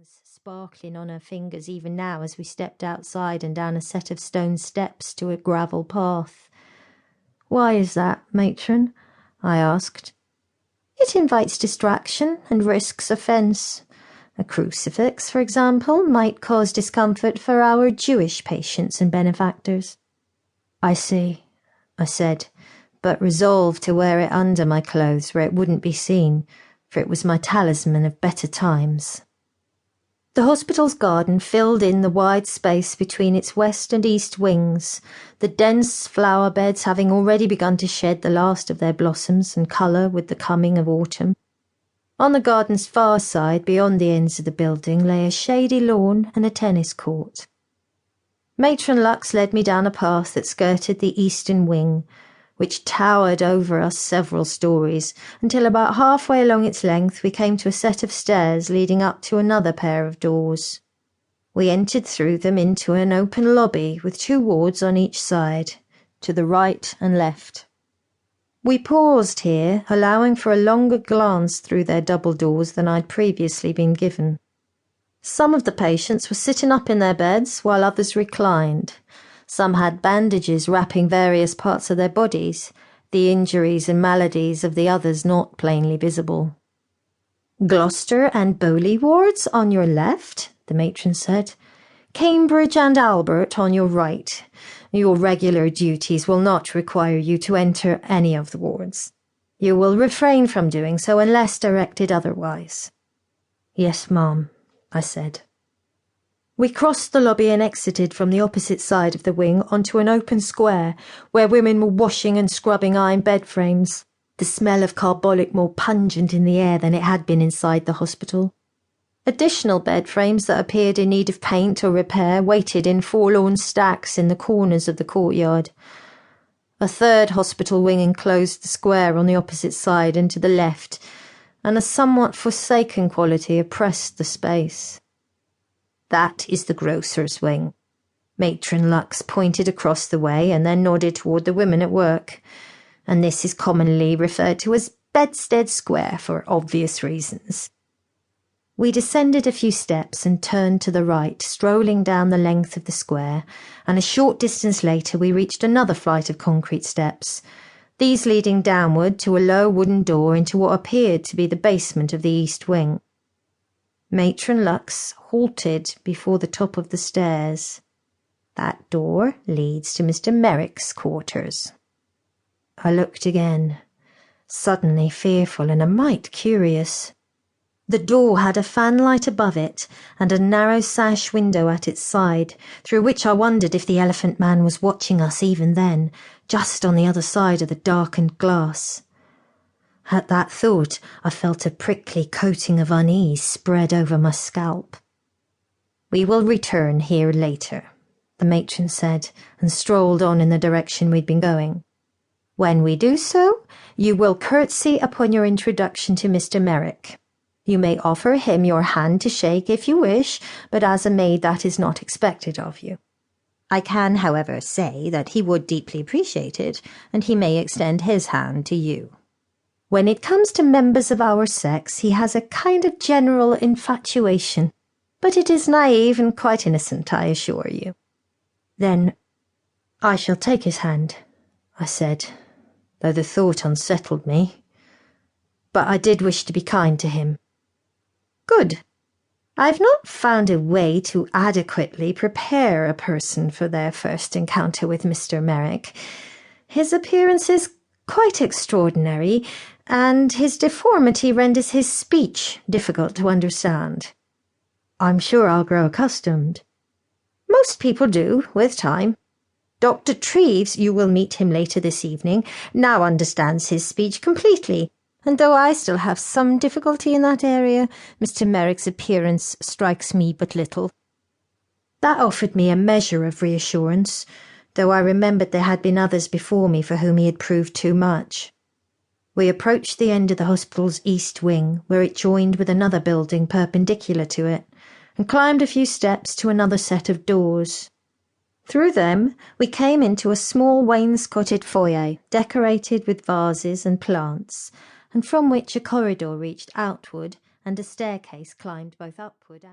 rings sparkling on her fingers even now as we stepped outside and down a set of stone steps to a gravel path. "Why is that, matron?" I asked. "It invites distraction and risks offence. A crucifix, for example, might cause discomfort for our Jewish patients and benefactors." "I see," I said, but resolved to wear it under my clothes where it wouldn't be seen, for it was my talisman of better times. The hospital's garden filled in the wide space between its west and east wings, the dense flower beds having already begun to shed the last of their blossoms and colour with the coming of autumn. On the garden's far side, beyond the ends of the building, lay a shady lawn and a tennis court. Matron Lux led me down a path that skirted the eastern wing, which towered over us several stories, until about halfway along its length we came to a set of stairs leading up to another pair of doors. We entered through them into an open lobby with 2 wards on each side, to the right and left. We paused here, allowing for a longer glance through their double doors than I'd previously been given. Some of the patients were sitting up in their beds, while others reclined. Some had bandages wrapping various parts of their bodies, the injuries and maladies of the others not plainly visible. "Gloucester and Bowley wards on your left," the matron said. "Cambridge and Albert on your right. Your regular duties will not require you to enter any of the wards. You will refrain from doing so unless directed otherwise." "Yes, ma'am," I said. We crossed the lobby and exited from the opposite side of the wing onto an open square where women were washing and scrubbing iron bed frames, the smell of carbolic more pungent in the air than it had been inside the hospital. Additional bed frames that appeared in need of paint or repair waited in forlorn stacks in the corners of the courtyard. A third hospital wing enclosed the square on the opposite side and to the left, and a somewhat forsaken quality oppressed the space. "That is the grocer's wing." Matron Lux pointed across the way and then nodded toward the women at work. "And this is commonly referred to as Bedstead Square for obvious reasons." We descended a few steps and turned to the right, strolling down the length of the square, and a short distance later we reached another flight of concrete steps, these leading downward to a low wooden door into what appeared to be the basement of the east wing. Matron Lux halted before the top of the stairs. "That door leads to Mr. Merrick's quarters." I looked again, suddenly fearful and a mite curious. The door had a fanlight above it and a narrow sash window at its side, through which I wondered if the Elephant Man was watching us even then, just on the other side of the darkened glass. At that thought, I felt a prickly coating of unease spread over my scalp. "We will return here later," the matron said, and strolled on in the direction we'd been going. "When we do so, you will curtsy upon your introduction to Mr. Merrick. You may offer him your hand to shake if you wish, but as a maid that is not expected of you. I can, however, say that he would deeply appreciate it, and he may extend his hand to you. When it comes to members of our sex, he has a kind of general infatuation, but it is naive and quite innocent, I assure you." "Then I shall take his hand," I said, though the thought unsettled me. But I did wish to be kind to him. "Good. I've not found a way to adequately prepare a person for their first encounter with Mr. Merrick. His appearance is quite extraordinary, and his deformity renders his speech difficult to understand." "I'm sure I'll grow accustomed." "Most people do, with time. Dr. Treves, you will meet him later this evening, now understands his speech completely, and though I still have some difficulty in that area, Mr. Merrick's appearance strikes me but little." That offered me a measure of reassurance, though I remembered there had been others before me for whom he had proved too much. We approached the end of the hospital's east wing, where it joined with another building perpendicular to it, and climbed a few steps to another set of doors. Through them we came into a small wainscoted foyer, decorated with vases and plants, and from which a corridor reached outward and a staircase climbed both upward and